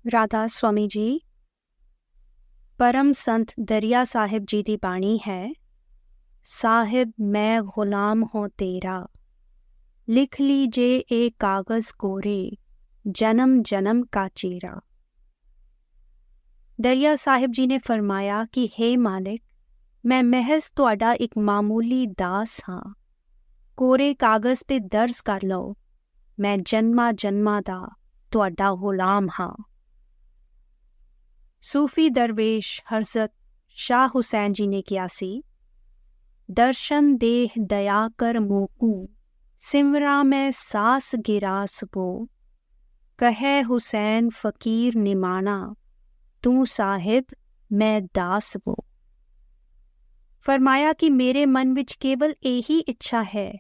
ਰਾਧਾ ਸਵਾਮੀ ਜੀ। ਪਰਮ ਸੰਤ ਦਰਿਆ ਸਾਹਿਬ ਜੀ ਦੀ ਬਾਣੀ ਹੈ। ਸਾਹਿਬ ਮੈਂ ਗੁਲਾਮ ਹੋਂ ਤੇਰਾ, ਲਿਖ ਲੀਜੇ ਇਹ ਕਾਗਜ਼ ਕੋਰੇ, ਜਨਮ ਜਨਮ ਕਾ ਚੇਰਾ। ਦਰਿਆ ਸਾਹਿਬ ਜੀ ਨੇ ਫਰਮਾਇਆ ਕਿ ਹੇ ਮਾਲਿਕ, ਮੈਂ ਮਹਿਜ਼ ਤੁਹਾਡਾ ਇੱਕ ਮਾਮੂਲੀ ਦਾਸ ਹਾਂ। ਕੋਰੇ ਕਾਗਜ਼ ਤੇ ਦਰਜ ਕਰ ਲਓ, ਮੈਂ ਜਨਮਾਂ ਜਨਮਾਂ ਦਾ ਤੁਹਾਡਾ ਗੁਲਾਮ ਹਾਂ। ਸੂਫੀ ਦਰਵੇਸ਼ ਹਜ਼ਰਤ ਸ਼ਾਹ ਹੁਸੈਨ ਜੀ ਨੇ ਕਿਹਾ ਸੀ, ਦਰਸ਼ਨ ਦੇਹ ਦਇਆ ਕਰ ਮੋਕੂ, ਸਿਮਰਾ ਮੈਂ ਸਾਸ ਗਿਰਾਸ ਬੋ, ਕਹੈ ਹੁਸੈਨ ਫਕੀਰ ਨਿਮਾਣਾ, ਤੂੰ ਸਾਹਿਬ ਮੈਂ ਦਾਸ ਬੋ। ਫਰਮਾਇਆ ਕਿ ਮੇਰੇ ਮਨ ਵਿੱਚ ਕੇਵਲ ਇਹੀ ਇੱਛਾ ਹੈ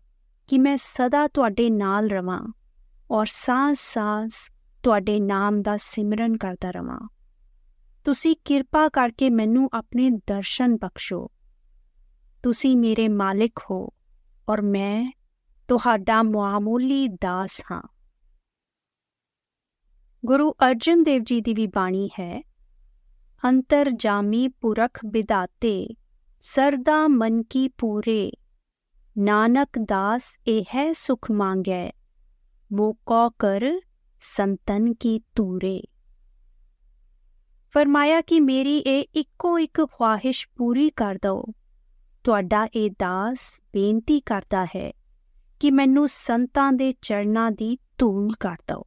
ਕਿ ਮੈਂ ਸਦਾ ਤੁਹਾਡੇ ਨਾਲ ਰਵਾਂ ਔਰ ਸਾਂਸ-ਸਾਂਸ ਤੁਹਾਡੇ ਨਾਮ ਦਾ ਸਿਮਰਨ ਕਰਦਾ ਰਵਾਂ। ਤੁਸੀਂ ਕਿਰਪਾ ਕਰਕੇ ਮੈਨੂੰ ਆਪਣੇ ਦਰਸ਼ਨ ਬਖਸ਼ੋ। ਤੁਸੀਂ ਮੇਰੇ ਮਾਲਿਕ ਹੋ ਔਰ ਮੈਂ ਤੁਹਾਡਾ ਮਾਮੂਲੀ ਦਾਸ ਹਾਂ। ਗੁਰੂ ਅਰਜਨ ਦੇਵ ਜੀ ਦੀ ਵੀ ਬਾਣੀ ਹੈ, ਅੰਤਰਜਾਮੀ ਪੁਰਖ ਵਿਧਾਤੇ, ਸਰਦਾ ਮਨ ਕੀ ਪੂਰੇ, ਨਾਨਕ ਦਾਸ ਇਹ ਸੁਖ ਮੰਗੈ, ਮੋਕੋ ਕਰ ਸੰਤਨ ਕੀ ਤੂਰੇ। ਫਰਮਾਇਆ ਕਿ ਮੇਰੀ ਇਹ ਇੱਕੋ ਇੱਕ ਖੁਆਹਿਸ਼ ਪੂਰੀ ਕਰ ਦਿਓ। ਤੁਹਾਡਾ ਇਹ ਦਾਸ ਬੇਨਤੀ ਕਰਦਾ ਹੈ ਕਿ ਮੈਨੂੰ ਸੰਤਾਂ ਦੇ ਚਰਨਾਂ ਦੀ ਧੂਲ ਕਰ ਦਿਓ।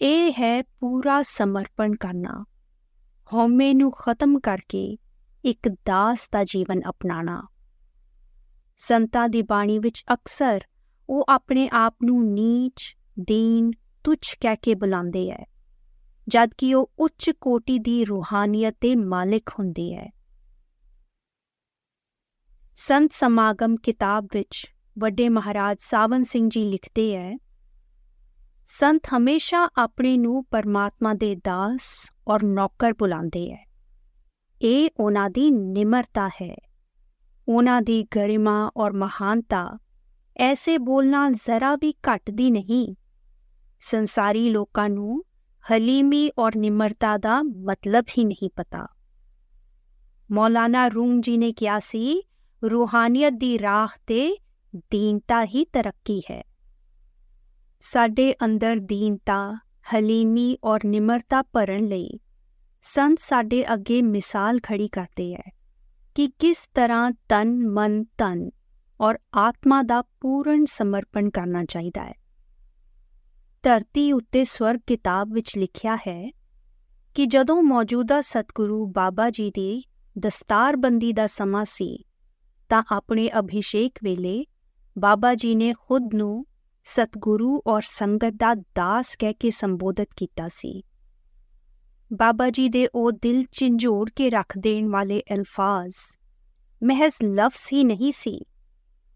ਇਹ ਹੈ ਪੂਰਾ ਸਮਰਪਣ ਕਰਨਾ, ਹਉਮੈ ਨੂੰ ਖਤਮ ਕਰਕੇ ਇੱਕ ਦਾਸ ਦਾ ਜੀਵਨ ਅਪਣਾਉਣਾ। ਸੰਤਾਂ ਦੀ ਬਾਣੀ ਵਿੱਚ ਅਕਸਰ ਉਹ ਆਪਣੇ ਆਪ ਨੂੰ ਨੀਚ, ਦੀਨ, ਤੁੱਛ ਕਹਿ ਕੇ ਬੁਲਾਉਂਦੇ ਹੈ, ਜਦ ਕਿ ਉਹ ਉੱਚ ਕੋਟि ਦੀ ਰੂਹਾਨੀਅਤ ਦੇ ਮਾਲਿਕ ਹੁੰਦੇ ਹੈ। ਸੰਤ ਸਮਾਗਮ ਕਿਤਾਬ ਵਿੱਚ ਵੱਡੇ ਮਹਾਰਾਜ ਸਾਵਨ ਸਿੰਘ ਜੀ ਲਿਖਦੇ ਹੈ, ਸੰਤ ਹਮੇਸ਼ਾ ਆਪਣੇ ਨੂੰ ਪਰਮਾਤਮਾ ਦੇ ਦਾਸ ਔਰ ਨੌਕਰ ਬੁਲਾਉਂਦੇ ਹੈ। ਇਹ ਉਹਨਾਂ ਦੀ ਨਿਮਰਤਾ ਹੈ। ਉਹਨਾਂ ਦੀ ਗਰਿਮਾ ਔਰ ਮਹਾਨਤਾ ਐਸੇ ਬੋਲਣਾ ਜ਼ਰਾ ਵੀ ਘਟਦੀ ਨਹੀਂ। ਸੰਸਾਰੀ ਲੋਕਾਂ ਨੂੰ ਹਲੀਮੀ ਔਰ ਨਿਮਰਤਾ ਦਾ ਮਤਲਬ ਹੀ ਨਹੀਂ ਪਤਾ। ਮੌਲਾਨਾ ਰੂਮ ਜੀ ਨੇ ਕਿਹਾ ਸੀ, ਰੂਹਾਨੀਅਤ ਦੀ ਰਾਹ ਤੇ ਦੀਨਤਾ ਹੀ ਤਰੱਕੀ ਹੈ। ਸਾਡੇ ਅੰਦਰ ਦੀਨਤਾ, ਹਲੀਮੀ ਔਰ ਨਿਮਰਤਾ ਭਰਨ ਲਈ ਸੰਤ ਸਾਡੇ ਅੱਗੇ ਮਿਸਾਲ ਖੜੀ ਕਰਦੇ ਹੈ ਕਿ ਕਿਸ ਤਰ੍ਹਾਂ ਤਨ, ਮਨ, ਧਨ ਔਰ ਆਤਮਾ ਦਾ ਪੂਰਨ ਸਮਰਪਣ ਕਰਨਾ ਚਾਹੀਦਾ ਹੈ। ਧਰਤੀ ਉੱਤੇ ਸਵਰਗ ਕਿਤਾਬ ਵਿੱਚ ਲਿਖਿਆ ਹੈ ਕਿ ਜਦੋਂ ਮੌਜੂਦਾ ਸਤਿਗੁਰੂ ਬਾਬਾ ਜੀ ਦੀ ਦਸਤਾਰਬੰਦੀ ਦਾ ਸਮਾਂ ਸੀ, ਤਾਂ ਆਪਣੇ ਅਭਿਸ਼ੇਕ ਵੇਲੇ ਬਾਬਾ ਜੀ ਨੇ ਖੁਦ ਨੂੰ ਸਤਿਗੁਰੂ ਔਰ ਸੰਗਤ ਦਾ ਦਾਸ ਕਹਿ ਕੇ ਸੰਬੋਧਿਤ ਕੀਤਾ ਸੀ। ਬਾਬਾ ਜੀ ਦੇ ਉਹ ਦਿਲ ਝੰਜੋੜ ਕੇ ਰੱਖ ਦੇਣ ਵਾਲੇ ਅਲਫਾਜ਼ ਮਹਿਜ਼ ਲਫ਼ਜ਼ ਹੀ ਨਹੀਂ ਸੀ।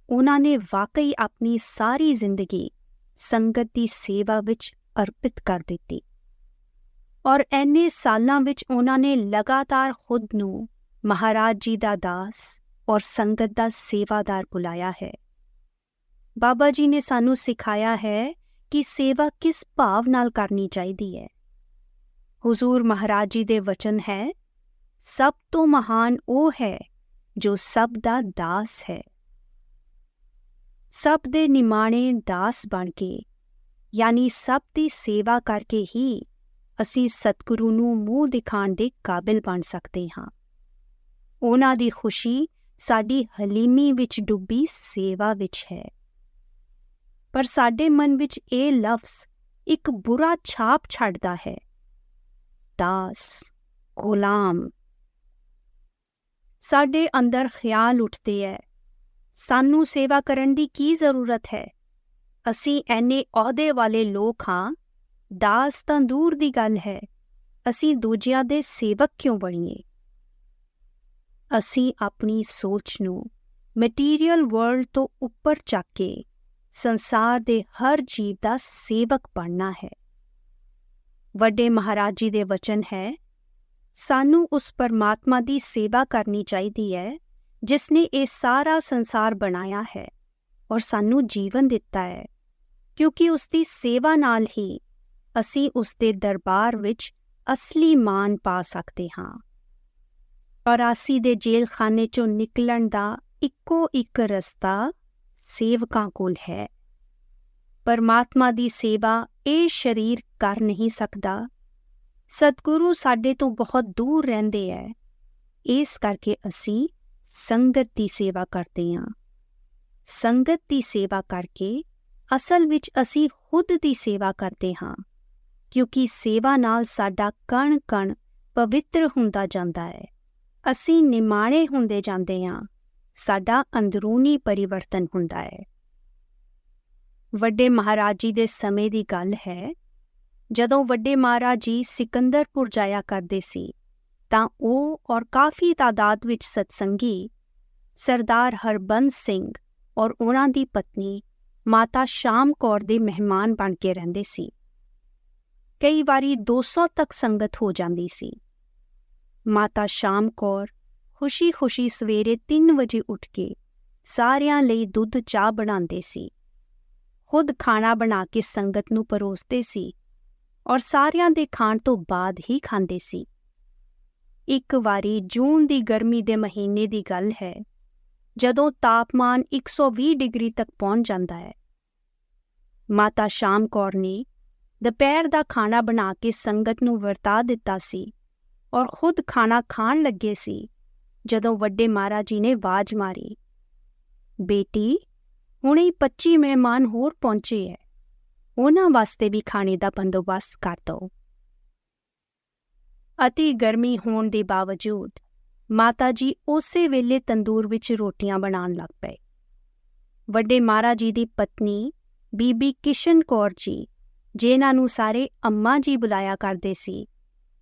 ਉਹਨਾਂ ਨੇ ਵਾਕਈ ਆਪਣੀ ਸਾਰੀ ਜ਼ਿੰਦਗੀ ਸੰਗਤ ਦੀ ਸੇਵਾ ਵਿੱਚ ਅਰਪਿਤ ਕਰ ਦਿੱਤੀ ਔਰ ਇੰਨੇ ਸਾਲਾਂ ਵਿੱਚ ਉਹਨਾਂ ਨੇ ਲਗਾਤਾਰ ਖੁਦ ਨੂੰ ਮਹਾਰਾਜ ਜੀ ਦਾ ਦਾਸ ਔਰ ਸੰਗਤ ਦਾ ਸੇਵਾਦਾਰ ਬੁਲਾਇਆ ਹੈ। ਬਾਬਾ ਜੀ ਨੇ ਸਾਨੂੰ ਸਿਖਾਇਆ ਹੈ ਕਿ ਸੇਵਾ ਕਿਸ ਭਾਵ ਨਾਲ ਕਰਨੀ ਚਾਹੀਦੀ ਹੈ। ਹੁਜ਼ੂਰ ਮਹਾਰਾਜ ਜੀ ਦੇ ਵਚਨ ਹੈ, ਸਭ ਤੋਂ ਮਹਾਨ ਉਹ ਹੈ ਜੋ ਸਭ ਦਾ ਦਾਸ ਹੈ। ਸਭ ਦੇ ਨਿਮਾਣੇ ਦਾਸ ਬਣ ਕੇ, ਯਾਨੀ ਸਭ ਦੀ ਸੇਵਾ ਕਰਕੇ ਹੀ ਅਸੀਂ ਸਤਿਗੁਰੂ ਨੂੰ ਮੂੰਹ ਦਿਖਾਉਣ ਦੇ ਕਾਬਿਲ ਬਣ ਸਕਦੇ ਹਾਂ। ਉਹਨਾਂ ਦੀ ਖੁਸ਼ੀ ਸਾਡੀ ਹਲੀਮੀ ਵਿੱਚ ਡੁੱਬੀ ਸੇਵਾ ਵਿੱਚ ਹੈ। ਪਰ ਸਾਡੇ ਮਨ ਵਿੱਚ ਇਹ ਲਫ਼ਜ਼ ਇੱਕ ਬੁਰਾ ਛਾਪ ਛੱਡਦਾ ਹੈ, ਦਾਸ, ਗੁਲਾਮ। ਸਾਡੇ ਅੰਦਰ ਖਿਆਲ ਉੱਠਦੇ ਹੈ, ਸਾਨੂੰ ਸੇਵਾ ਕਰਨ ਦੀ ਕੀ ਜ਼ਰੂਰਤ ਹੈ? ਅਸੀਂ ਐਨੇ ਅਹੁਦੇ ਵਾਲੇ ਲੋਕ ਹਾਂ, ਦਾਸ ਤਾਂ ਦੂਰ ਦੀ ਗੱਲ ਹੈ, ਅਸੀਂ ਦੂਜਿਆਂ ਦੇ ਸੇਵਕ ਕਿਉਂ ਬਣੀਏ? ਅਸੀਂ ਆਪਣੀ ਸੋਚ ਨੂੰ ਮਟੀਰੀਅਲ ਵਰਲਡ ਤੋਂ ਉੱਪਰ ਚੱਕ ਕੇ ਸੰਸਾਰ ਦੇ ਹਰ ਜੀਵ ਦਾ ਸੇਵਕ ਬਣਨਾ ਹੈ। ਵੱਡੇ ਮਹਾਰਾਜ ਜੀ ਦੇ ਵਚਨ ਹੈ, ਸਾਨੂੰ ਉਸ ਪਰਮਾਤਮਾ ਦੀ ਸੇਵਾ ਕਰਨੀ ਚਾਹੀਦੀ ਹੈ ਜਿਸ ਨੇ ਇਹ ਸਾਰਾ ਸੰਸਾਰ ਬਣਾਇਆ ਹੈ ਔਰ ਸਾਨੂੰ ਜੀਵਨ ਦਿੱਤਾ ਹੈ, ਕਿਉਂਕਿ ਉਸ ਦੀ ਸੇਵਾ ਨਾਲ ਹੀ ਅਸੀਂ ਉਸ ਦੇ ਦਰਬਾਰ ਵਿੱਚ ਅਸਲੀ ਮਾਣ ਪਾ ਸਕਦੇ ਹਾਂ। 84 ਦੇ ਜੇਲ੍ਹਖਾਨੇ 'ਚੋਂ ਨਿਕਲਣ ਦਾ ਇੱਕੋ ਇੱਕ ਰਸਤਾ ਸੇਵਕਾਂ ਕੋਲ ਹੈ। ਪਰਮਾਤਮਾ ਦੀ ਸੇਵਾ ਇਹ ਸਰੀਰ ਕਰ ਨਹੀਂ ਸਕਦਾ। ਸਤਿਗੁਰੂ ਸਾਡੇ ਤੋਂ ਬਹੁਤ ਦੂਰ ਰਹਿੰਦੇ ਹੈ। ਇਸ ਕਰਕੇ ਅਸੀਂ ਸੰਗਤ ਦੀ ਸੇਵਾ ਕਰਦੇ ਹਾਂ। ਸੰਗਤ ਦੀ ਸੇਵਾ ਕਰਕੇ ਅਸਲ ਵਿੱਚ ਅਸੀਂ ਖੁਦ ਦੀ ਸੇਵਾ ਕਰਦੇ ਹਾਂ, ਕਿਉਂਕਿ ਸੇਵਾ ਨਾਲ ਸਾਡਾ ਕਣ-ਕਣ ਪਵਿੱਤਰ ਹੁੰਦਾ ਜਾਂਦਾ ਹੈ। ਅਸੀਂ ਨਿਮਾਣੇ ਹੁੰਦੇ ਜਾਂਦੇ ਹਾਂ। ਸਾਡਾ ਅੰਦਰੂਨੀ ਪਰਿਵਰਤਨ ਹੁੰਦਾ ਹੈ। ਵੱਡੇ ਮਹਾਰਾਜ ਜੀ ਦੇ ਸਮੇਂ ਦੀ ਗੱਲ ਹੈ। ਜਦੋਂ ਵੱਡੇ ਮਹਾਰਾਜ ਜੀ ਸਿਕੰਦਰਪੁਰ ਜਾਇਆ ਕਰਦੇ ਸੀ ਤਾਂ ਉਹ ਔਰ ਕਾਫੀ ਤਾਦਾਦ ਵਿੱਚ ਸਤਸੰਗੀ ਸਰਦਾਰ ਹਰਬੰਸ ਸਿੰਘ ਔਰ ਉਹਨਾਂ ਦੀ ਪਤਨੀ ਮਾਤਾ ਸ਼ਾਮ ਕੌਰ ਦੇ ਮਹਿਮਾਨ ਬਣ ਕੇ ਰਹਿੰਦੇ ਸੀ। ਕਈ ਵਾਰੀ 200 ਤੱਕ ਸੰਗਤ ਹੋ ਜਾਂਦੀ ਸੀ। ਮਾਤਾ ਸ਼ਾਮ ਕੌਰ ਖੁਸ਼ੀ-ਖੁਸ਼ੀ ਸਵੇਰੇ 3 ਵਜੇ ਉੱਠ ਕੇ ਸਾਰਿਆਂ ਲਈ ਦੁੱਧ ਚਾਹ ਬਣਾਉਂਦੇ ਸੀ। ਖੁਦ ਖਾਣਾ ਬਣਾ ਕੇ ਸੰਗਤ ਨੂੰ ਪਰੋਸਦੇ ਸੀ ਔਰ ਸਾਰਿਆਂ ਦੇ ਖਾਣ ਤੋਂ ਬਾਅਦ ਹੀ ਖਾਂਦੇ ਸੀ। ਇੱਕ ਵਾਰੀ ਜੂਨ ਦੀ ਗਰਮੀ ਦੇ ਮਹੀਨੇ ਦੀ ਗੱਲ ਹੈ, ਜਦੋਂ ਤਾਪਮਾਨ 120 ਡਿਗਰੀ ਤੱਕ ਪਹੁੰਚ ਜਾਂਦਾ ਹੈ। ਮਾਤਾ ਸ਼ਾਮ ਕੌਰ ਨੇ ਦੁਪਹਿਰ ਦਾ ਖਾਣਾ ਬਣਾ ਕੇ ਸੰਗਤ ਨੂੰ ਵਰਤਾ ਦਿੱਤਾ ਸੀ ਔਰ ਖੁਦ ਖਾਣਾ ਖਾਣ ਲੱਗੇ ਸੀ ਜਦੋਂ ਵੱਡੇ ਮਹਾਰਾਜ ਜੀ ਨੇ ਆਵਾਜ਼ ਮਾਰੀ, ਬੇਟੀ ਹੁਣੇ 25 ਮਹਿਮਾਨ ਹੋਰ ਪਹੁੰਚੇ ਹੈ, ਉਹਨਾਂ ਵਾਸਤੇ ਵੀ ਖਾਣੇ ਦਾ ਬੰਦੋਬਸਤ ਕਰ ਦਿਓ। ਅਤੀ ਗਰਮੀ ਹੋਣ ਦੇ ਬਾਵਜੂਦ ਮਾਤਾ ਜੀ ਉਸੇ ਵੇਲੇ ਤੰਦੂਰ ਵਿੱਚ ਰੋਟੀਆਂ ਬਣਾਉਣ ਲੱਗ ਪਏ। ਵੱਡੇ ਮਹਾਰਾਜ ਜੀ ਦੀ ਪਤਨੀ ਬੀਬੀ ਕਿਸ਼ਨ ਕੌਰ ਜੀ, ਜਿਨ੍ਹਾਂ ਨੂੰ ਸਾਰੇ ਅੰਮਾ ਜੀ ਬੁਲਾਇਆ ਕਰਦੇ ਸੀ,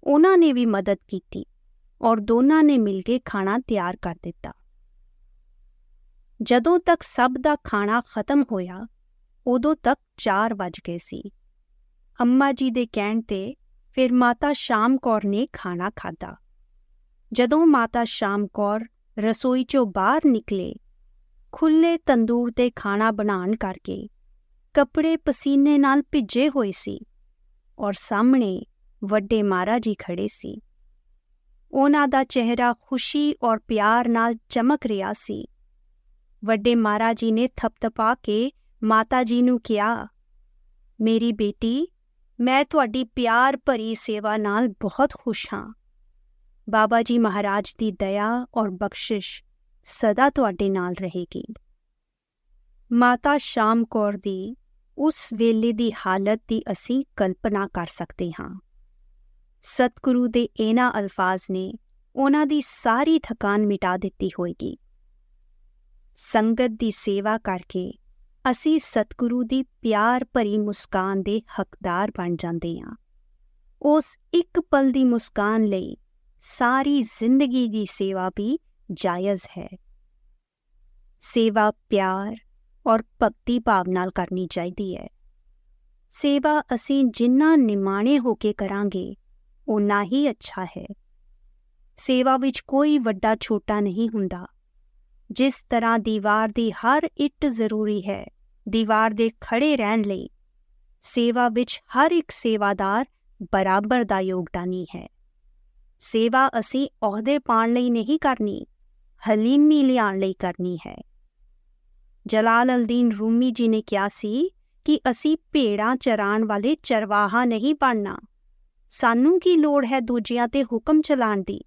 ਉਹਨਾਂ ਨੇ ਵੀ ਮਦਦ ਕੀਤੀ ਔਰ ਦੋਨਾਂ ਨੇ ਮਿਲ ਕੇ ਖਾਣਾ ਤਿਆਰ ਕਰ ਦਿੱਤਾ। ਜਦੋਂ ਤੱਕ ਸਭ ਦਾ ਖਾਣਾ ਖਤਮ ਹੋਇਆ, ਉਦੋਂ ਤੱਕ 4 ਵੱਜ ਗਏ ਸੀ। ਅੰਮਾ ਜੀ ਦੇ ਕਹਿਣ ਤੇ ਫਿਰ ਮਾਤਾ ਸ਼ਾਮ ਕੌਰ ਨੇ ਖਾਣਾ ਖਾਧਾ। ਜਦੋਂ ਮਾਤਾ ਸ਼ਾਮ ਕੌਰ ਰਸੋਈ 'ਚੋਂ ਬਾਹਰ ਨਿਕਲੇ, ਖੁੱਲ੍ਹੇ ਤੰਦੂਰ 'ਤੇ ਖਾਣਾ ਬਣਾਉਣ ਕਰਕੇ ਕੱਪੜੇ ਪਸੀਨੇ ਨਾਲ ਭਿੱਜੇ ਹੋਏ ਸੀ ਔਰ ਸਾਹਮਣੇ ਵੱਡੇ ਮਹਾਰਾਜ ਜੀ ਖੜੇ ਸੀ। ਉਹਨਾਂ ਦਾ ਚਿਹਰਾ ਖੁਸ਼ੀ ਔਰ ਪਿਆਰ ਨਾਲ ਚਮਕ ਰਿਹਾ ਸੀ। ਵੱਡੇ ਮਹਾਰਾਜ ਜੀ ਨੇ ਥਪਥਪਾ ਕੇ ਮਾਤਾ ਜੀ ਨੂੰ ਕਿਹਾ, ਮੇਰੀ ਬੇਟੀ, ਮੈਂ ਤੁਹਾਡੀ ਪਿਆਰ ਭਰੀ ਸੇਵਾ ਨਾਲ ਬਹੁਤ ਖੁਸ਼ ਹਾਂ। ਬਾਬਾ ਜੀ ਮਹਾਰਾਜ ਦੀ ਦਇਆ ਔਰ ਬਖਸ਼ਿਸ਼ ਸਦਾ ਤੁਹਾਡੇ ਨਾਲ ਰਹੇਗੀ। ਮਾਤਾ ਸ਼ਾਮ ਕੌਰ ਦੀ ਉਸ ਵੇਲੇ ਦੀ ਹਾਲਤ ਦੀ ਅਸੀਂ ਕਲਪਨਾ ਕਰ ਸਕਦੇ ਹਾਂ। ਸਤਿਗੁਰੂ ਦੇ ਇਹਨਾਂ ਅਲਫਾਜ਼ ਨੇ ਉਹਨਾਂ ਦੀ ਸਾਰੀ ਥਕਾਨ ਮਿਟਾ ਦਿੱਤੀ ਹੋਏਗੀ। ਸੰਗਤ ਦੀ ਸੇਵਾ ਕਰਕੇ ਅਸੀਂ ਸਤਿਗੁਰੂ ਦੀ ਪਿਆਰ ਭਰੀ ਮੁਸਕਾਨ ਦੇ ਹੱਕਦਾਰ ਬਣ ਜਾਂਦੇ ਹਾਂ। ਉਸ ਇੱਕ ਪਲ ਦੀ ਮੁਸਕਾਨ ਲਈ ਸਾਰੀ ਜ਼ਿੰਦਗੀ ਦੀ ਸੇਵਾ ਵੀ ਜਾਇਜ਼ ਹੈ। ਸੇਵਾ ਪਿਆਰ ਔਰ ਭਗਤੀ ਭਾਵ ਨਾਲ ਕਰਨੀ ਚਾਹੀਦੀ ਹੈ। ਸੇਵਾ ਅਸੀਂ ਜਿੰਨਾ ਨਿਮਾਣੇ ਹੋ ਕੇ ਕਰਾਂਗੇ, ਓਨਾ ਹੀ ਅੱਛਾ ਹੈ। ਸੇਵਾ ਵਿੱਚ ਕੋਈ ਵੱਡਾ ਛੋਟਾ ਨਹੀਂ ਹੁੰਦਾ। ਜਿਸ ਤਰ੍ਹਾਂ ਦੀਵਾਰ ਦੀ ਹਰ ਇੱਟ ਜ਼ਰੂਰੀ ਹੈ ਦੀਵਾਰ ਦੇ ਖੜੇ ਰਹਿਣ ਲਈ, ਸੇਵਾ ਵਿੱਚ ਹਰ ਇੱਕ ਸੇਵਾਦਾਰ ਬਰਾਬਰ ਦਾ ਯੋਗਦਾਨੀ ਹੈ। ਸੇਵਾ ਅਸੀਂ ਅਹੁਦੇ ਪਾਉਣ ਲਈ ਨਹੀਂ ਕਰਨੀ, ਹਲੀਮੀ ਲਿਆਉਣ ਲਈ ਕਰਨੀ ਹੈ। ਜਲਾਲ-ਉਦ-ਦੀਨ ਰੂਮੀ ਜੀ ਨੇ ਕਿਹਾ ਸੀ ਕਿ ਅਸੀਂ ਭੇੜਾਂ ਚਰਾਉਣ ਵਾਲੇ ਚਰਵਾਹਾ ਨਹੀਂ ਬਣਨਾ। ਸਾਨੂੰ ਕੀ ਲੋੜ ਹੈ ਦੂਜਿਆਂ 'ਤੇ ਹੁਕਮ ਚਲਾਉਣ ਦੀ।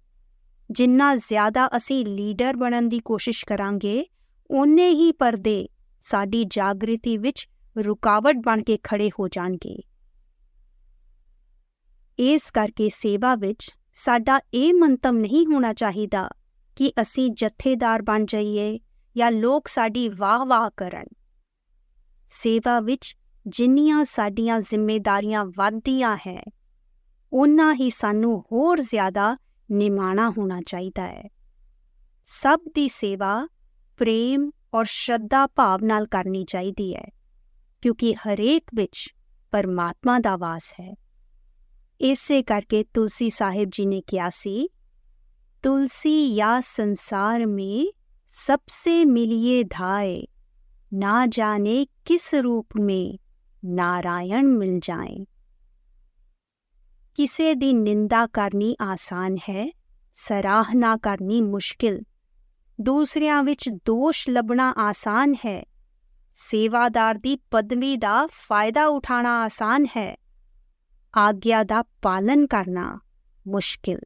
ਜਿੰਨਾ ਜ਼ਿਆਦਾ ਅਸੀਂ ਲੀਡਰ ਬਣਨ ਦੀ ਕੋਸ਼ਿਸ਼ ਕਰਾਂਗੇ, ਓਨੇ ਹੀ ਪਰਦੇ ਸਾਡੀ ਜਾਗ੍ਰਿਤੀ ਵਿੱਚ ਰੁਕਾਵਟ ਬਣ ਕੇ ਖੜੇ ਹੋ ਜਾਣਗੇ। ਇਸ ਕਰਕੇ ਸੇਵਾ ਵਿੱਚ ਸਾਡਾ ਇਹ ਮੰਤਵ ਨਹੀਂ ਹੋਣਾ ਚਾਹੀਦਾ ਕਿ ਅਸੀਂ ਜਥੇਦਾਰ ਬਣ ਜਾਈਏ ਜਾਂ ਲੋਕ ਸਾਡੀ ਵਾਹ-ਵਾਹ ਕਰਨ। ਸੇਵਾ ਵਿੱਚ ਜਿੰਨੀਆਂ ਸਾਡੀਆਂ ਜ਼ਿੰਮੇਦਾਰੀਆਂ ਵੱਧਦੀਆਂ ਹੈ, ਓਨਾ ਹੀ ਸਾਨੂੰ ਹੋਰ ਜ਼ਿਆਦਾ ਨਿਮਾਣਾ ਹੋਣਾ ਚਾਹੀਦਾ ਹੈ। ਸਭ ਦੀ ਸੇਵਾ ਪ੍ਰੇਮ ਔਰ ਸ਼ਰਧਾ ਭਾਵ ਨਾਲ ਕਰਨੀ ਚਾਹੀਦੀ ਹੈ, ਕਿਉਂਕਿ ਹਰੇਕ ਵਿੱਚ ਪਰਮਾਤਮਾ ਦਾ ਵਾਸ ਹੈ। ਇਸੇ ਕਰਕੇ ਤੁਲਸੀ ਸਾਹਿਬ ਜੀ ਨੇ ਕਿਹਾ ਸੀ, तुलसी या संसार में सबसे मिलिए धाए, ना जाने किस रूप में नारायण मिल जाएं। ਕਿਸੇ ਦੀ ਨਿੰਦਾ ਕਰਨੀ ਆਸਾਨ ਹੈ, ਸਰਾਹਨਾ ਕਰਨੀ ਮੁਸ਼ਕਿਲ। ਦੂਸਰਿਆਂ ਵਿੱਚ ਦੋਸ਼ ਲੱਭਣਾ ਆਸਾਨ ਹੈ, ਸੇਵਾਦਾਰ ਦੀ ਪਦਵੀ ਦਾ ਫਾਇਦਾ ਉਠਾਉਣਾ ਆਸਾਨ ਹੈ, ਆਗਿਆ ਦਾ ਪਾਲਨ ਕਰਨਾ ਮੁਸ਼ਕਿਲ।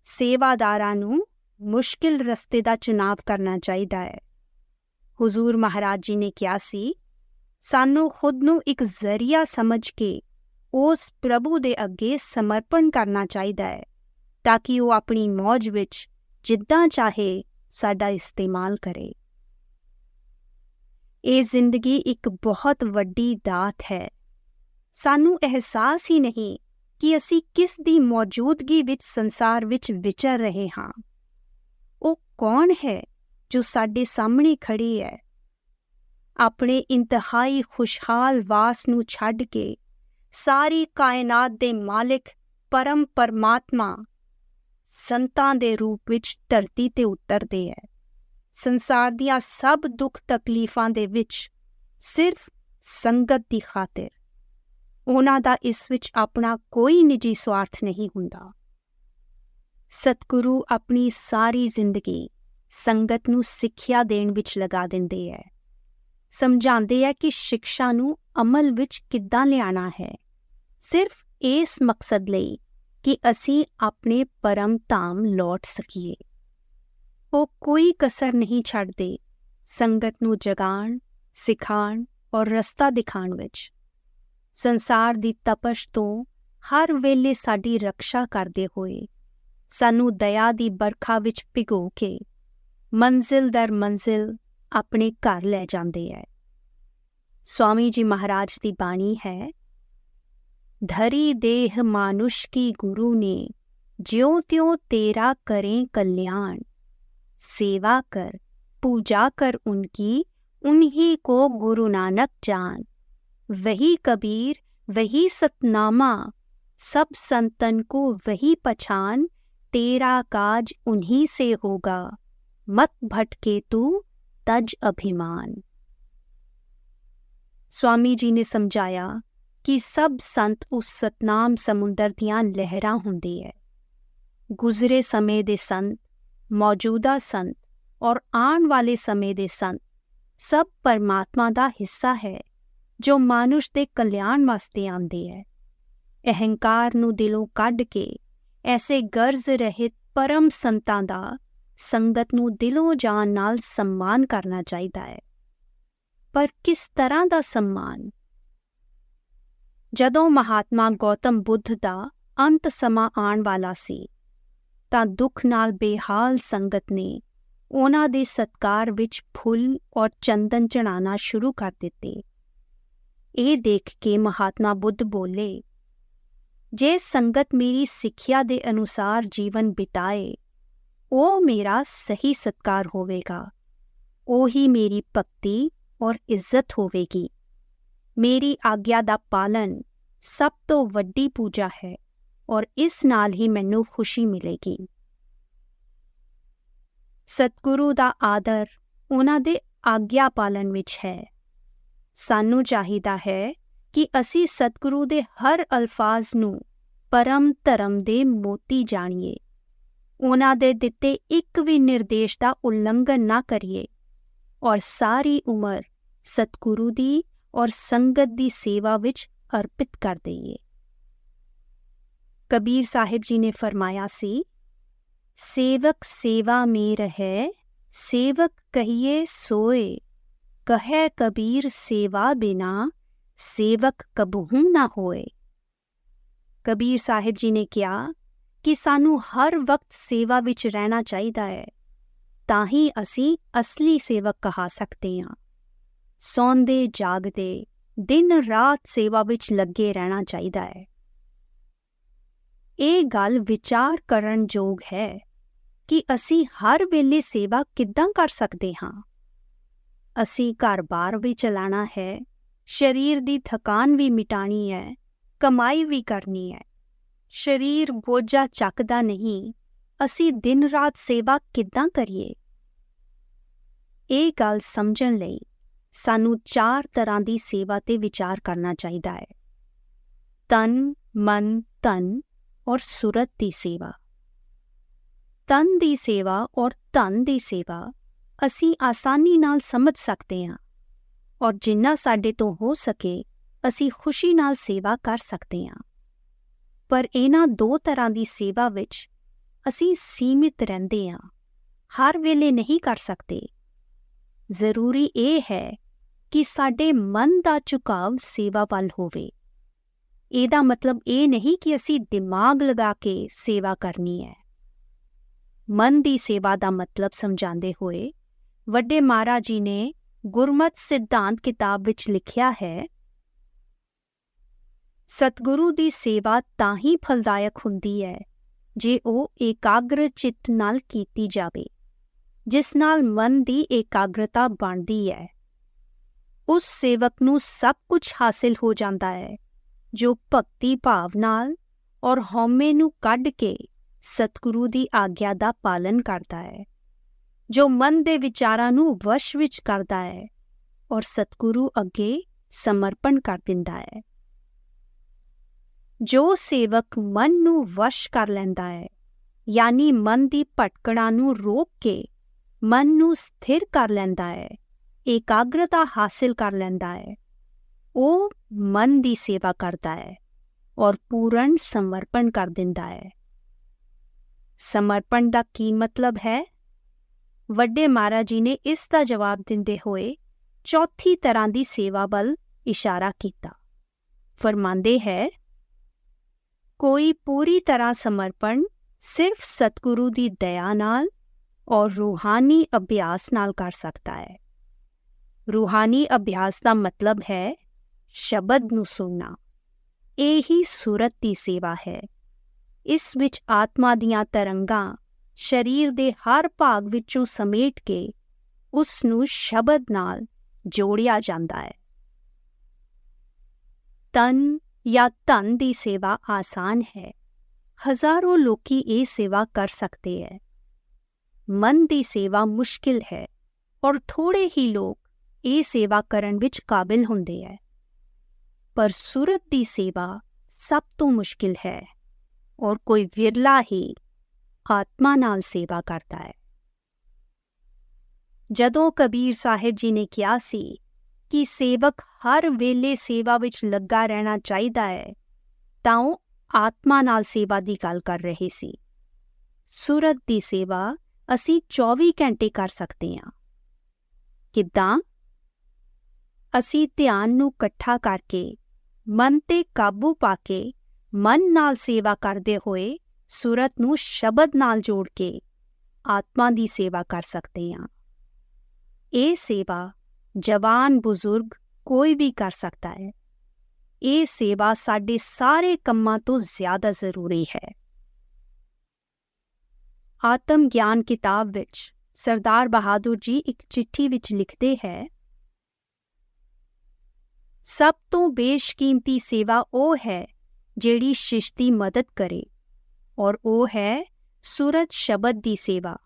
ਸੇਵਾਦਾਰਾਂ ਨੂੰ ਮੁਸ਼ਕਿਲ ਰਸਤੇ ਦਾ ਚੁਣਾਵ ਕਰਨਾ ਚਾਹੀਦਾ ਹੈ। ਹੁਜ਼ੂਰ ਮਹਾਰਾਜ ਜੀ ਨੇ ਕਿਹਾ ਸੀ, ਸਾਨੂੰ ਖੁਦ ਨੂੰ ਇੱਕ ਜ਼ਰੀਆ ਸਮਝ ਕੇ ਉਸ ਪ੍ਰਭੂ ਦੇ ਅੱਗੇ ਸਮਰਪਣ ਕਰਨਾ ਚਾਹੀਦਾ ਹੈ, ਤਾਂ ਕਿ ਉਹ ਆਪਣੀ ਮੌਜ ਵਿੱਚ ਜਿੱਦਾਂ ਚਾਹੇ ਸਾਡਾ ਇਸਤੇਮਾਲ ਕਰੇ। ਇਹ ਜ਼ਿੰਦਗੀ ਇੱਕ ਬਹੁਤ ਵੱਡੀ ਦਾਤ ਹੈ। ਸਾਨੂੰ ਅਹਿਸਾਸ ਹੀ ਨਹੀਂ ਕਿ ਅਸੀਂ ਕਿਸ ਦੀ ਮੌਜੂਦਗੀ ਵਿੱਚ ਸੰਸਾਰ ਵਿੱਚ ਵਿਚਰ ਰਹੇ ਹਾਂ। ਉਹ ਕੌਣ ਹੈ ਜੋ ਸਾਡੇ ਸਾਹਮਣੇ ਖੜੀ ਹੈ? ਆਪਣੇ ਇੰਤਹਾਈ ਖੁਸ਼ਹਾਲ ਵਾਸ ਨੂੰ ਛੱਡ ਕੇ ਸਾਰੀ ਕਾਇਨਾਤ ਦੇ ਮਾਲਿਕ ਪਰਮ ਪਰਮਾਤਮਾ ਸੰਤਾਂ ਦੇ ਰੂਪ ਵਿੱਚ ਧਰਤੀ ਤੇ ਉਤਰਦੇ ਹੈ। ਸੰਸਾਰ ਦੀਆਂ ਸਭ ਦੁੱਖ ਤਕਲੀਫਾਂ ਦੇ ਵਿੱਚ ਸਿਰਫ ਸੰਗਤ ਦੀ ਖਾਤਰ। ਉਹਨਾਂ ਦਾ ਇਸ ਵਿੱਚ ਆਪਣਾ ਕੋਈ ਨਿੱਜੀ ਸਵਾਰਥ ਨਹੀਂ ਹੁੰਦਾ। ਸਤਿਗੁਰੂ ਆਪਣੀ ਸਾਰੀ ਜ਼ਿੰਦਗੀ ਸੰਗਤ ਨੂੰ ਸਿੱਖਿਆ ਦੇਣ ਵਿੱਚ ਲਗਾ ਦਿੰਦੇ ਹੈ, ਸਮਝਾਉਂਦੇ ਹੈ ਕਿ ਸਿੱਖਿਆ ਨੂੰ ਅਮਲ ਵਿੱਚ ਕਿੱਦਾਂ ਲਿਆਉਣਾ ਹੈ, ਸਿਰਫ ਇਸ ਮਕਸਦ ਲਈ ਕਿ ਅਸੀਂ ਆਪਣੇ ਪਰਮ ਧਾਮ ਲੌਟ ਸਕੀਏ। ਉਹ ਕੋਈ ਕਸਰ ਨਹੀਂ ਛੱਡਦੇ ਸੰਗਤ ਨੂੰ ਜਗਾਉਣ, ਸਿਖਾਉਣ ਔਰ ਰਸਤਾ ਦਿਖਾਉਣ ਵਿੱਚ। ਸੰਸਾਰ ਦੀ ਤਪਸ਼ ਤੋਂ ਹਰ ਵੇਲੇ ਸਾਡੀ ਰੱਖਿਆ ਕਰਦੇ ਹੋਏ ਸਾਨੂੰ ਦਇਆ ਦੀ ਬਰਖਾ ਵਿੱਚ ਭਿਗੋ ਕੇ ਮੰਜ਼ਿਲ ਦਰ ਮੰਜ਼ਿਲ ਆਪਣੇ ਘਰ ਲੈ ਜਾਂਦੇ ਹੈ। ਸਵਾਮੀ ਜੀ ਮਹਾਰਾਜ ਦੀ ਬਾਣੀ ਹੈ, ਧਰੀ ਦੇਹ ਮਾਨੁਸ਼ ਕੀ ਗੁਰੂ ਨੇ, ਜਿਉਂ ਤਿਉਂ ਤੇਰਾ ਕरें कल्याण, सेवा कर पूजा कर उनकी, उन्हीं को गुरु नानक जान, वही कबीर वही सतनामा, सब संतन को वही पहचान, तेरा काज उन्हीं से होगा, मत भटके तू तज अभिमान। स्वामी जी ने समझाया कि सब संत उस सतनाम समुंदर दियां लहरां हुंदे है। गुजरे समय दे संत, मौजूदा संत और आने वाले समय दे संत सब परमात्मा दा हिस्सा है, जो मानुष दे कल्याण वास्ते आंदे है। अहंकार नू दिलों कढ़ के ऐसे गर्ज रहित परम संतां दा संगत नू दिलों जान नाल सम्मान करना चाहिदा है। पर किस तरह दा सम्मान? जदों महात्मा गौतम बुद्ध दा अंत समा आण वाला सी ਤਾਂ ਦੁੱਖ ਨਾਲ ਬੇਹਾਲ ਸੰਗਤ ਨੇ ਉਹਨਾਂ ਦੇ ਸਤਕਾਰ ਵਿੱਚ ਫੁੱਲ ਔਰ ਚੰਦਨ ਚੜਾਉਣਾ ਸ਼ੁਰੂ ਕਰ ਦਿੱਤੇ। ਇਹ ਦੇਖ ਕੇ ਮਹਾਤਮਾ ਬੁੱਧ ਬੋਲੇ, ਜੇ ਸੰਗਤ ਮੇਰੀ ਸਿੱਖਿਆ ਦੇ ਅਨੁਸਾਰ ਜੀਵਨ ਬਿਤਾਏ, ਉਹ ਮੇਰਾ ਸਹੀ ਸਤਕਾਰ ਹੋਵੇਗਾ, ਉਹੀ ਮੇਰੀ ਭਗਤੀ ਔਰ ਇੱਜ਼ਤ ਹੋਵੇਗੀ। ਮੇਰੀ ਆਗਿਆ ਦਾ ਪਾਲਨ ਸਭ ਤੋਂ ਵੱਡੀ ਪੂਜਾ ਹੈ ਔਰ ਇਸ ਨਾਲ ਹੀ ਮੈਨੂੰ ਖੁਸ਼ੀ ਮਿਲੇਗੀ। ਸਤਿਗੁਰੂ ਦਾ ਆਦਰ ਉਹਨਾਂ ਦੇ ਆਗਿਆ ਪਾਲਨ ਵਿੱਚ ਹੈ। ਸਾਨੂੰ ਚਾਹੀਦਾ ਹੈ ਕਿ ਅਸੀਂ ਸਤਿਗੁਰੂ ਦੇ ਹਰ ਅਲਫਾਜ਼ ਨੂੰ ਪਰਮ ਧਰਮ ਦੇ ਮੋਤੀ ਜਾਣੀਏ, ਉਹਨਾਂ ਦੇ ਦਿੱਤੇ ਇੱਕ ਵੀ ਨਿਰਦੇਸ਼ ਦਾ ਉਲੰਘਣ ਨਾ ਕਰੀਏ ਔਰ ਸਾਰੀ ਉਮਰ ਸਤਿਗੁਰੂ ਦੀ ਔਰ ਸੰਗਤ ਦੀ ਸੇਵਾ ਵਿੱਚ ਅਰਪਿਤ ਕਰ ਦਈਏ। कबीर साहिब जी ने फरमाया सी, सेवक सेवा में रहे, सेवक कहिए सोए, कहे कबीर सेवा बिना, सेवक कबहू ना होए। कबीर साहिब जी ने कहा कि सानू हर वक्त सेवा विच रहना चाहिदा है, तां ही असी असली सेवक कहा सकते हां। सौंदे जागदे दिन रात सेवा विच लगे रहना चाहिदा है। ਇਹ ਗੱਲ ਵਿਚਾਰ ਕਰਨ ਯੋਗ ਹੈ ਕਿ ਅਸੀਂ ਹਰ ਵੇਲੇ ਸੇਵਾ ਕਿੱਦਾਂ ਕਰ ਸਕਦੇ ਹਾਂ। ਅਸੀਂ ਘਰ-ਬਾਰ ਵੀ ਚਲਾਉਣਾ ਹੈ, ਸਰੀਰ ਦੀ ਥਕਾਨ ਵੀ ਮਿਟਾਣੀ ਹੈ, ਕਮਾਈ ਵੀ ਕਰਨੀ ਹੈ। ਸਰੀਰ ਬੋਝਾ ਚੱਕਦਾ ਨਹੀਂ, ਅਸੀਂ ਦਿਨ-ਰਾਤ ਸੇਵਾ ਕਿੱਦਾਂ ਕਰੀਏ? ਇਹ ਗੱਲ ਸਮਝਣ ਲਈ ਸਾਨੂੰ 4 ਤਰ੍ਹਾਂ ਦੀ ਸੇਵਾ ਤੇ ਵਿਚਾਰ ਕਰਨਾ ਚਾਹੀਦਾ ਹੈ। ਤਨ, ਮਨ, ਧਨ ਔਰ ਸੁਰਤ ਦੀ ਸੇਵਾ। ਤਨ ਦੀ ਸੇਵਾ ਔਰ ਧਨ ਦੀ ਸੇਵਾ ਅਸੀਂ ਆਸਾਨੀ ਨਾਲ ਸਮਝ ਸਕਦੇ ਹਾਂ, ਔਰ ਜਿੰਨਾ ਸਾਡੇ ਤੋਂ ਹੋ ਸਕੇ ਅਸੀਂ ਖੁਸ਼ੀ ਨਾਲ ਸੇਵਾ ਕਰ ਸਕਦੇ ਹਾਂ। ਪਰ ਇਹਨਾਂ ਦੋ ਤਰ੍ਹਾਂ ਦੀ ਸੇਵਾ ਵਿੱਚ ਅਸੀਂ ਸੀਮਿਤ ਰਹਿੰਦੇ ਹਾਂ, ਹਰ ਵੇਲੇ ਨਹੀਂ ਕਰ ਸਕਦੇ। ਜ਼ਰੂਰੀ ਇਹ ਹੈ ਕਿ ਸਾਡੇ ਮਨ ਦਾ ਝੁਕਾਵ ਸੇਵਾ ਵੱਲ ਹੋਵੇ। ਇਹਦਾ ਮਤਲਬ ਇਹ ਨਹੀਂ ਕਿ ਅਸੀਂ ਦਿਮਾਗ ਲਗਾ ਕੇ ਸੇਵਾ ਕਰਨੀ ਹੈ। ਮਨ ਦੀ ਸੇਵਾ ਦਾ ਮਤਲਬ ਸਮਝਾਉਂਦੇ ਹੋਏ ਵੱਡੇ ਮਹਾਰਾਜ ਜੀ ਨੇ ਗੁਰਮਤਿ ਸਿਧਾਂਤ ਕਿਤਾਬ ਵਿੱਚ ਲਿਖਿਆ ਹੈ, ਸਤਿਗੁਰੂ ਦੀ ਸੇਵਾ ਤਾਂ ਹੀ ਫਲਦਾਇਕ ਹੁੰਦੀ ਹੈ ਜੇ ਉਹ ਏਕਾਗਰ ਚਿੱਤ ਨਾਲ ਕੀਤੀ ਜਾਵੇ, ਜਿਸ ਨਾਲ ਮਨ ਦੀ ਏਕਾਗਰਤਾ ਬਣਦੀ ਹੈ। ਉਸ ਸੇਵਕ ਨੂੰ ਸਭ ਕੁਝ ਹਾਸਿਲ ਹੋ ਜਾਂਦਾ ਹੈ ਜੋ ਭਗਤੀ ਭਾਵ ਨਾਲ ਔਰ ਹਉਮੈ ਨੂੰ ਕੱਢ ਕੇ ਸਤਿਗੁਰੂ ਦੀ ਆਗਿਆ ਦਾ ਪਾਲਨ ਕਰਦਾ ਹੈ, ਜੋ ਮਨ ਦੇ ਵਿਚਾਰਾਂ ਨੂੰ ਵਸ਼ ਵਿੱਚ ਕਰਦਾ ਹੈ ਔਰ ਸਤਿਗੁਰੂ ਅੱਗੇ ਸਮਰਪਣ ਕਰ ਦਿੰਦਾ ਹੈ। ਜੋ ਸੇਵਕ ਮਨ ਨੂੰ ਵਸ਼ ਕਰ ਲੈਂਦਾ ਹੈ, ਯਾਨੀ ਮਨ ਦੀ ਭਟਕਣਾ ਨੂੰ ਰੋਕ ਕੇ ਮਨ ਨੂੰ ਸਥਿਰ ਕਰ ਲੈਂਦਾ ਹੈ, ਏਕਾਗਰਤਾ ਹਾਸਿਲ ਕਰ ਲੈਂਦਾ ਹੈ, ਉਹ ਮਨ ਦੀ ਸੇਵਾ ਕਰਦਾ ਹੈ ਔਰ ਪੂਰਨ ਸਮਰਪਣ ਕਰ ਦਿੰਦਾ ਹੈ। ਸਮਰਪਣ ਦਾ ਕੀ ਮਤਲਬ ਹੈ? ਵੱਡੇ ਮਹਾਰਾਜ ਜੀ ਨੇ ਇਸ ਦਾ ਜਵਾਬ ਦਿੰਦੇ ਹੋਏ ਚੌਥੀ ਤਰ੍ਹਾਂ ਦੀ ਸੇਵਾ ਵੱਲ ਇਸ਼ਾਰਾ ਕੀਤਾ। ਫਰਮਾਂਦੇ ਹੈ, ਕੋਈ ਪੂਰੀ ਤਰ੍ਹਾਂ ਸਮਰਪਣ ਸਿਰਫ ਸਤਿਗੁਰੂ ਦੀ ਦਇਆ ਨਾਲ ਔਰ ਰੂਹਾਨੀ ਅਭਿਆਸ ਨਾਲ ਕਰ ਸਕਦਾ ਹੈ। ਰੂਹਾਨੀ ਅਭਿਆਸ ਦਾ ਮਤਲਬ ਹੈ ਸ਼ਬਦ ਨੂੰ ਸੁਣਨਾ। ਇਹ ਹੀ ਸੁਰਤ ਦੀ ਸੇਵਾ ਹੈ। ਇਸ ਵਿੱਚ ਆਤਮਾ ਦੀਆਂ ਤਰੰਗਾਂ ਸਰੀਰ ਦੇ ਹਰ ਭਾਗ ਵਿੱਚੋਂ ਸਮੇਟ ਕੇ ਉਸ ਨੂੰ ਸ਼ਬਦ ਨਾਲ ਜੋੜਿਆ ਜਾਂਦਾ ਹੈ। ਤਨ ਜਾਂ ਧਨ ਦੀ ਸੇਵਾ ਆਸਾਨ ਹੈ, ਹਜ਼ਾਰਾਂ ਲੋਕੀ ਇਹ ਸੇਵਾ ਕਰ ਸਕਦੇ ਹੈ। ਮਨ ਦੀ ਸੇਵਾ ਮੁਸ਼ਕਿਲ ਹੈ ਔਰ ਥੋੜੇ ਹੀ ਲੋਕ ਇਹ ਸੇਵਾ ਕਰਨ ਵਿੱਚ ਕਾਬਿਲ ਹੁੰਦੇ ਹੈ। ਪਰ ਸੁਰਤ ਦੀ ਸੇਵਾ ਸਭ ਤੋਂ ਮੁਸ਼ਕਿਲ ਹੈ ਔਰ ਕੋਈ ਵਿਰਲਾ ਹੀ ਆਤਮਾ ਨਾਲ ਸੇਵਾ ਕਰਦਾ ਹੈ। ਜਦੋਂ ਕਬੀਰ ਸਾਹਿਬ ਜੀ ਨੇ ਕਿਹਾ ਸੀ ਕਿ ਸੇਵਕ ਹਰ ਵੇਲੇ ਸੇਵਾ ਵਿੱਚ ਲੱਗਾ ਰਹਿਣਾ ਚਾਹੀਦਾ ਹੈ, ਤਾਂ ਉਹ ਆਤਮਾ ਨਾਲ ਸੇਵਾ ਦੀ ਗੱਲ ਕਰ ਰਹੇ ਸੀ। ਸੁਰਤ ਦੀ ਸੇਵਾ ਅਸੀਂ 24 ਘੰਟੇ ਕਰ ਸਕਦੇ ਹਾਂ। ਕਿੱਦਾਂ? ਅਸੀਂ ਧਿਆਨ ਨੂੰ ਇਕੱਠਾ ਕਰਕੇ ਮਨ ਤੇ ਕਾਬੂ ਪਾ ਕੇ ਮਨ ਨਾਲ ਸੇਵਾ ਕਰਦੇ ਹੋਏ ਸੁਰਤ ਨੂੰ ਸ਼ਬਦ ਨਾਲ ਜੋੜ ਕੇ ਆਤਮਾ ਦੀ ਸੇਵਾ ਕਰ ਸਕਦੇ ਹਾਂ। ਇਹ ਸੇਵਾ ਜਵਾਨ ਬਜ਼ੁਰਗ ਕੋਈ ਵੀ ਕਰ ਸਕਦਾ ਹੈ। ਇਹ ਸੇਵਾ ਸਾਡੇ ਸਾਰੇ ਕੰਮਾਂ ਤੋਂ ਜ਼ਿਆਦਾ ਜ਼ਰੂਰੀ ਹੈ। ਆਤਮ ਗਿਆਨ ਕਿਤਾਬ ਵਿੱਚ ਸਰਦਾਰ ਬਹਾਦਰ ਜੀ ਇੱਕ ਚਿੱਠੀ ਵਿੱਚ ਲਿਖਦੇ ਹੈ, ਸਭ ਤੋਂ ਬੇਸ਼ਕੀਮਤੀ ਸੇਵਾ ਉਹ ਹੈ ਜਿਹੜੀ ਸ਼ਿਸ਼ ਦੀ ਮਦਦ ਕਰੇ, ਔਰ ਉਹ ਹੈ ਸੁਰਤ ਸ਼ਬਦ ਦੀ ਸੇਵਾ,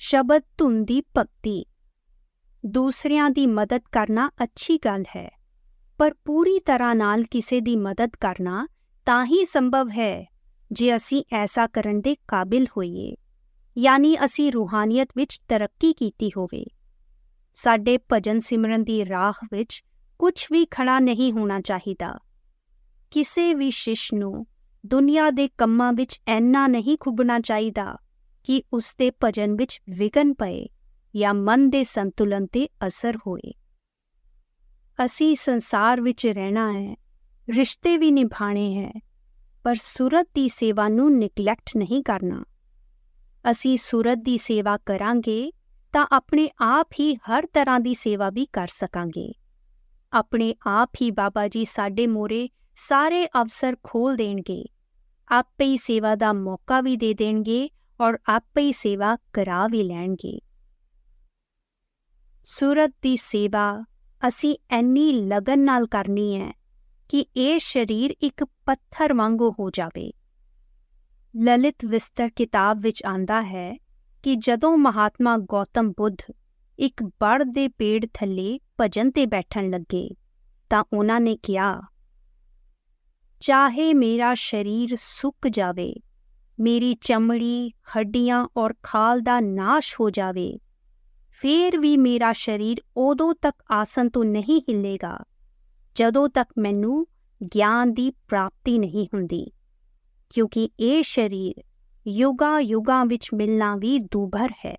ਸ਼ਬਦ ਧੁਨ ਦੀ ਭਗਤੀ। ਦੂਸਰਿਆਂ ਦੀ ਮਦਦ ਕਰਨਾ ਅੱਛੀ ਗੱਲ ਹੈ, ਪਰ ਪੂਰੀ ਤਰ੍ਹਾਂ ਨਾਲ ਕਿਸੇ ਦੀ ਮਦਦ ਕਰਨਾ ਤਾਂ ਹੀ ਸੰਭਵ ਹੈ ਜੇ ਅਸੀਂ ਐਸਾ ਕਰਨ ਦੇ ਕਾਬਿਲ ਹੋਈਏ, ਯਾਨੀ ਅਸੀਂ ਰੂਹਾਨੀਅਤ ਵਿੱਚ ਤਰੱਕੀ ਕੀਤੀ ਹੋਵੇ। ਸਾਡੇ ਭਜਨ ਸਿਮਰਨ ਦੀ ਰਾਹ ਵਿੱਚ ਕੁਝ ਵੀ ਖੜਾ ਨਹੀਂ ਹੋਣਾ ਚਾਹੀਦਾ। ਕਿਸੇ ਵੀ ਸ਼ਿਸ਼ ਨੂੰ ਦੁਨੀਆ ਦੇ ਕੰਮਾਂ ਵਿੱਚ ਇੰਨਾ ਨਹੀਂ ਖੁੱਭਣਾ ਚਾਹੀਦਾ ਕਿ ਉਸ ਦੇ ਭਜਨ ਵਿੱਚ ਵਿਘਨ ਪਏ ਜਾਂ ਮਨ ਦੇ ਸੰਤੁਲਨ 'ਤੇ ਅਸਰ ਹੋਏ। ਅਸੀਂ ਸੰਸਾਰ ਵਿੱਚ ਰਹਿਣਾ ਹੈ, ਰਿਸ਼ਤੇ ਵੀ ਨਿਭਾਣੇ ਹੈ, ਪਰ ਸੁਰਤ ਦੀ ਸੇਵਾ ਨੂੰ ਨਿਗਲੈਕਟ ਨਹੀਂ ਕਰਨਾ। ਅਸੀਂ ਸੁਰਤ ਦੀ ਸੇਵਾ ਕਰਾਂਗੇ ਤਾਂ ਆਪਣੇ ਆਪ ਹੀ ਹਰ ਤਰ੍ਹਾਂ ਦੀ ਸੇਵਾ ਵੀ ਕਰ ਸਕਾਂਗੇ। ਆਪਣੇ ਆਪ ਹੀ ਬਾਬਾ ਜੀ ਸਾਡੇ ਮੋਰੇ ਸਾਰੇ ਅਵਸਰ ਖੋਲ੍ਹ ਦੇਣਗੇ, ਆਪੇ ਹੀ ਸੇਵਾ ਦਾ ਮੌਕਾ ਵੀ ਦੇ ਦੇਣਗੇ ਔਰ ਆਪੇ ਹੀ ਸੇਵਾ ਕਰਾ ਵੀ ਲੈਣਗੇ। ਸੁਰਤ ਦੀ ਸੇਵਾ ਅਸੀਂ ਇੰਨੀ ਲਗਨ ਨਾਲ ਕਰਨੀ ਹੈ ਕਿ ਇਹ ਸਰੀਰ ਇੱਕ ਪੱਥਰ ਵਾਂਗੂ ਹੋ ਜਾਵੇ। ਲਲਿਤ ਵਿਸਤਰ ਕਿਤਾਬ ਵਿੱਚ ਆਂਦਾ ਹੈ ਕਿ ਜਦੋਂ ਮਹਾਤਮਾ ਗੌਤਮ ਬੁੱਧ ਇੱਕ ਬੜ ਦੇ ਪੇੜ ਥੱਲੇ ਭਜਨ 'ਤੇ ਬੈਠਣ ਲੱਗੇ ਤਾਂ ਉਹਨਾਂ ਨੇ ਕਿਹਾ, ਚਾਹੇ ਮੇਰਾ ਸਰੀਰ ਸੁੱਕ ਜਾਵੇ, ਮੇਰੀ ਚਮੜੀ, ਹੱਡੀਆਂ ਔਰ ਖਾਲ ਦਾ ਨਾਸ਼ ਹੋ ਜਾਵੇ, ਫਿਰ ਵੀ ਮੇਰਾ ਸਰੀਰ ਉਦੋਂ ਤੱਕ ਆਸਨ ਤੋਂ ਨਹੀਂ ਹਿੱਲੇਗਾ ਜਦੋਂ ਤੱਕ ਮੈਨੂੰ ਗਿਆਨ ਦੀ ਪ੍ਰਾਪਤੀ ਨਹੀਂ ਹੁੰਦੀ, ਕਿਉਂਕਿ ਇਹ ਸਰੀਰ ਯੁਗਾਂ ਯੁਗਾਂ ਵਿੱਚ ਮਿਲਣਾ ਵੀ ਦੁਭਰ ਹੈ।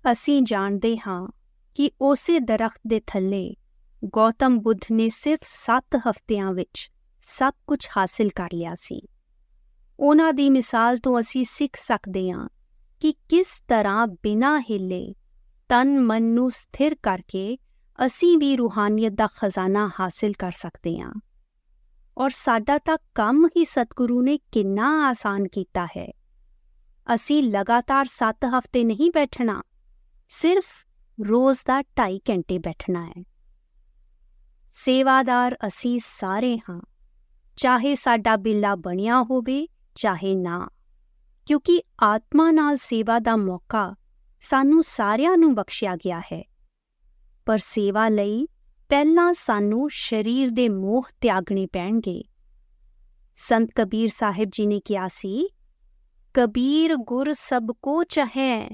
ਅਸੀਂ ਜਾਣਦੇ ਹਾਂ ਕਿ ਉਸੇ ਦਰਖਤ ਦੇ ਥੱਲੇ ਗੌਤਮ ਬੁੱਧ ਨੇ ਸਿਰਫ 7 ਹਫ਼ਤਿਆਂ ਵਿੱਚ ਸਭ ਕੁਝ ਹਾਸਿਲ ਕਰ ਲਿਆ ਸੀ। ਉਹਨਾਂ ਦੀ ਮਿਸਾਲ ਤੋਂ ਅਸੀਂ ਸਿੱਖ ਸਕਦੇ ਹਾਂ ਕਿ ਕਿਸ ਤਰ੍ਹਾਂ ਬਿਨਾਂ ਹਿੱਲੇ ਤਨ ਮਨ ਨੂੰ ਸਥਿਰ ਕਰਕੇ ਅਸੀਂ ਵੀ ਰੂਹਾਨੀਅਤ ਦਾ ਖਜ਼ਾਨਾ ਹਾਸਿਲ ਕਰ ਸਕਦੇ ਹਾਂ। ਔਰ ਸਾਡਾ ਤਾਂ ਕੰਮ ਹੀ ਸਤਿਗੁਰੂ ਨੇ ਕਿੰਨਾ ਆਸਾਨ ਕੀਤਾ ਹੈ। ਅਸੀਂ ਲਗਾਤਾਰ 7 ਹਫ਼ਤੇ ਨਹੀਂ ਬੈਠਣਾ, ਸਿਰਫ ਰੋਜ਼ ਦਾ 2.5 ਘੰਟੇ ਬੈਠਣਾ ਹੈ। ਸੇਵਾਦਾਰ ਅਸੀਂ ਸਾਰੇ ਹਾਂ, ਚਾਹੇ ਸਾਡਾ ਬਿੱਲਾ ਬਣਿਆ ਹੋਵੇ ਚਾਹੇ ਨਾ, ਕਿਉਂਕਿ ਆਤਮਾ ਨਾਲ ਸੇਵਾ ਦਾ ਮੌਕਾ ਸਾਨੂੰ ਸਾਰਿਆਂ ਨੂੰ ਬਖਸ਼ਿਆ ਗਿਆ ਹੈ। ਪਰ ਸੇਵਾ ਲਈ ਪਹਿਲਾਂ ਸਾਨੂੰ ਸਰੀਰ ਦੇ ਮੋਹ ਤਿਆਗਣੇ ਪੈਣਗੇ। ਸੰਤ ਕਬੀਰ ਸਾਹਿਬ ਜੀ ਨੇ ਕਿਹਾ ਸੀ, ਕਬੀਰ ਗੁਰ ਸਭ ਕੋ ਚਾਹੈ,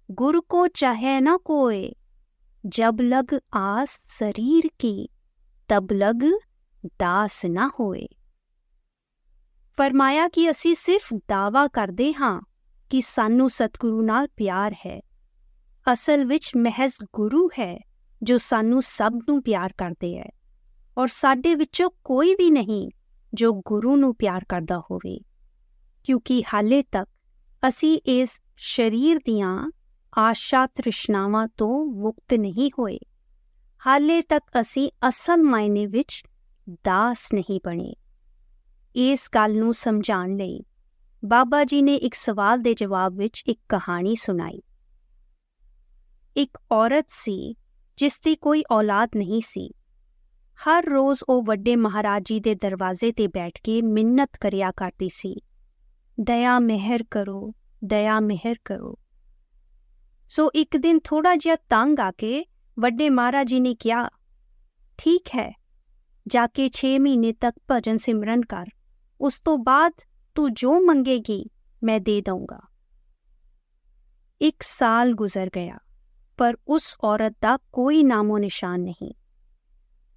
ਗੁਰ ਕੋ ਚਾਹੈ ਨਾ ਕੋਏ, ਜਬ ਲਗ ਆਸ ਸਰੀਰ ਕੀ, ਤਬ ਲਗ ਦਾਸ ਨਾ ਹੋਏ। ਫਰਮਾਇਆ ਕਿ ਅਸੀਂ ਸਿਰਫ ਦਾਅਵਾ ਕਰਦੇ ਹਾਂ ਕਿ ਸਾਨੂੰ ਸਤਿਗੁਰੂ ਨਾਲ ਪਿਆਰ ਹੈ। ਅਸਲ ਵਿੱਚ ਮਹਿਜ਼ ਗੁਰੂ ਹੈ ਜੋ ਸਾਨੂੰ ਸਭ ਨੂੰ ਪਿਆਰ ਕਰਦੇ ਹੈ, ਔਰ ਸਾਡੇ ਵਿੱਚੋਂ ਕੋਈ ਵੀ ਨਹੀਂ ਜੋ ਗੁਰੂ ਨੂੰ ਪਿਆਰ ਕਰਦਾ ਹੋਵੇ, ਕਿਉਂਕਿ ਹਾਲੇ ਤੱਕ ਅਸੀਂ ਇਸ ਸਰੀਰ ਦੀਆਂ ਆਸ਼ਾ ਤ੍ਰਿਸ਼ਨਾਵਾਂ ਤੋਂ ਮੁਕਤ ਨਹੀਂ ਹੋਏ। ਹਾਲੇ ਤੱਕ ਅਸੀਂ ਅਸਲ ਮਾਇਨੇ ਵਿੱਚ ਦਾਸ ਨਹੀਂ ਬਣੇ। ਇਸ ਗੱਲ ਨੂੰ ਸਮਝਾਉਣ ਲਈ ਬਾਬਾ ਜੀ ਨੇ ਇੱਕ ਸਵਾਲ ਦੇ ਜਵਾਬ ਵਿੱਚ ਇੱਕ ਕਹਾਣੀ ਸੁਣਾਈ। ਇੱਕ ਔਰਤ ਸੀ ਜਿਸ ਦੀ ਕੋਈ ਔਲਾਦ ਨਹੀਂ ਸੀ। ਹਰ ਰੋਜ਼ ਉਹ ਵੱਡੇ ਮਹਾਰਾਜ ਜੀ ਦੇ ਦਰਵਾਜ਼ੇ ਤੇ ਬੈਠ ਕੇ ਮਿੰਨਤ ਕਰਿਆ ਕਰਦੀ ਸੀ, ਦਇਆ ਮਿਹਰ ਕਰੋ, ਦਇਆ ਮਿਹਰ ਕਰੋ। ਸੋ ਇੱਕ ਦਿਨ ਥੋੜਾ ਜਿਹਾ ਤੰਗ ਆ ਕੇ ਵੱਡੇ ਮਹਾਰਾਜ ਜੀ ਨੇ ਕਿਹਾ, ਠੀਕ ਹੈ, ਜਾ ਕੇ 6 ਮਹੀਨੇ ਤੱਕ ਭਜਨ ਸਿਮਰਨ ਕਰ, ਉਸ ਤੋਂ ਬਾਅਦ ਤੂੰ ਜੋ ਮੰਗੇਗੀ ਮੈਂ ਦੇ ਦਊਂਗਾ। 1 ਸਾਲ ਗੁਜ਼ਰ ਗਿਆ, ਪਰ ਉਸ ਔਰਤ ਦਾ ਕੋਈ ਨਾਮੋ ਨਿਸ਼ਾਨ ਨਹੀਂ।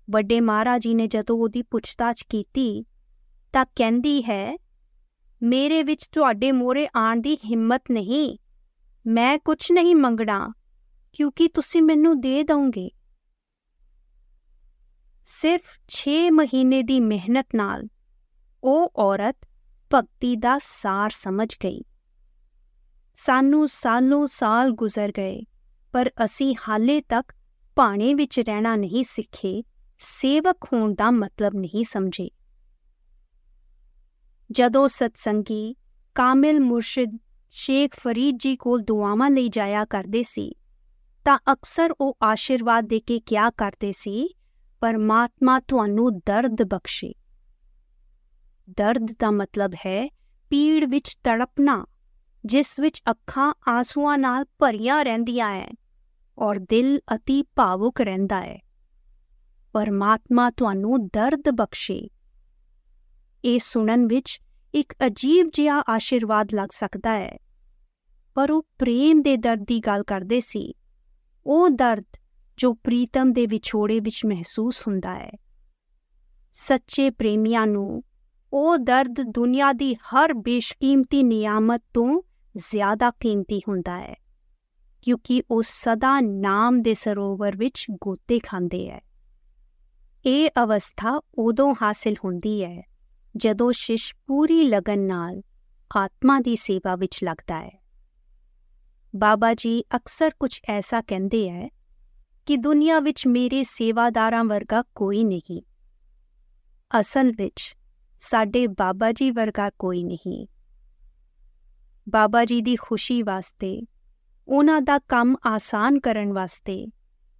ਵੱਡੇ ਮਹਾਰਾਜ ਜੀ ਨੇ ਜਦੋਂ ਉਹਦੀ ਪੁੱਛਤਾਛ ਕੀਤੀ ਤਾਂ ਕਹਿੰਦੀ ਹੈ, ਮੇਰੇ ਵਿੱਚ ਤੁਹਾਡੇ ਮੂਹਰੇ ਆਉਣ ਦੀ ਹਿੰਮਤ ਨਹੀਂ, ਮੈਂ ਕੁਝ ਨਹੀਂ ਮੰਗਣਾ ਕਿਉਂਕਿ ਤੁਸੀਂ ਮੈਨੂੰ ਦੇ ਦਓਗੇ। ਸਿਰਫ 6 ਮਹੀਨੇ ਦੀ ਮਿਹਨਤ ਨਾਲ ਉਹ ਔਰਤ ਭਗਤੀ ਦਾ ਸਾਰ ਸਮਝ ਗਈ। ਸਾਨੂੰ ਸਾਲੋਂ ਸਾਲ ਗੁਜ਼ਰ ਗਏ, ਪਰ ਅਸੀਂ ਹਾਲੇ ਤੱਕ ਭਾਣੇ ਵਿੱਚ ਰਹਿਣਾ ਨਹੀਂ ਸਿੱਖੇ, ਸੇਵਕ ਹੋਣ ਦਾ ਮਤਲਬ ਨਹੀਂ ਸਮਝੇ। ਜਦੋਂ ਸਤਸੰਗੀ ਕਾਮਿਲ ਮੁਰਸ਼ਿਦ ਸ਼ੇਖ ਫਰੀਦ ਜੀ ਕੋਲ ਦੁਆਵਾਂ ਲਈ ਜਾਇਆ ਕਰਦੇ ਸੀ ਤਾਂ ਅਕਸਰ ਉਹ ਆਸ਼ੀਰਵਾਦ ਦੇ ਕੇ ਕਿਹਾ ਕਰਦੇ ਸੀ, ਪਰਮਾਤਮਾ ਤੁਹਾਨੂੰ ਦਰਦ ਬਖਸ਼ੇ। ਦਰਦ ਦਾ ਮਤਲਬ ਹੈ ਪੀੜ ਵਿੱਚ ਤੜਪਣਾ, ਜਿਸ ਵਿੱਚ ਅੱਖਾਂ ਆਂਸੂਆਂ ਨਾਲ ਭਰੀਆਂ ਰਹਿੰਦੀਆਂ ਹੈ ਔਰ ਦਿਲ ਅਤੀ ਭਾਵੁਕ ਰਹਿੰਦਾ ਹੈ। ਪਰਮਾਤਮਾ ਤੁਹਾਨੂੰ ਦਰਦ ਬਖਸ਼ੇ। ਇਹ ਸੁਣਨ ਵਿੱਚ ਇੱਕ ਅਜੀਬ ਜਿਹਾ ਆਸ਼ੀਰਵਾਦ ਲੱਗ ਸਕਦਾ ਹੈ, ਪਰ ਉਹ ਪ੍ਰੇਮ ਦੇ ਦਰਦ ਦੀ ਗੱਲ ਕਰਦੇ ਸੀ, ਉਹ ਦਰਦ ਜੋ ਪ੍ਰੀਤਮ ਦੇ ਵਿਛੋੜੇ ਵਿੱਚ ਮਹਿਸੂਸ ਹੁੰਦਾ ਹੈ। ਸੱਚੇ ਪ੍ਰੇਮੀਆਂ ਨੂੰ ਉਹ ਦਰਦ ਦੁਨੀਆ ਦੀ ਹਰ ਬੇਸ਼ਕੀਮਤੀ ਨਿਆਮਤ ਤੋਂ ਜ਼ਿਆਦਾ ਕੀਮਤੀ ਹੁੰਦਾ ਹੈ, ਕਿਉਂਕਿ ਉਹ ਸਦਾ ਨਾਮ ਦੇ ਸਰੋਵਰ ਵਿੱਚ ਗੋਤੇ ਖਾਂਦੇ ਹੈ। ਇਹ ਅਵਸਥਾ ਉਦੋਂ ਹਾਸਿਲ ਹੁੰਦੀ ਹੈ ਜਦੋਂ ਸ਼ਿਸ਼ ਪੂਰੀ ਲਗਨ ਨਾਲ ਆਤਮਾ ਦੀ ਸੇਵਾ ਵਿੱਚ ਲੱਗਦਾ ਹੈ। ਬਾਬਾ ਜੀ ਅਕਸਰ ਕੁਝ ਐਸਾ ਕਹਿੰਦੇ ਹੈ ਕਿ ਦੁਨੀਆ ਵਿੱਚ ਮੇਰੇ ਸੇਵਾਦਾਰਾਂ ਵਰਗਾ ਕੋਈ ਨਹੀਂ। ਅਸਲ ਵਿੱਚ ਸਾਡੇ ਬਾਬਾ ਜੀ ਵਰਗਾ ਕੋਈ ਨਹੀਂ। ਬਾਬਾ ਜੀ ਦੀ ਖੁਸ਼ੀ ਵਾਸਤੇ, ਉਹਨਾਂ ਦਾ ਕੰਮ ਆਸਾਨ ਕਰਨ ਵਾਸਤੇ,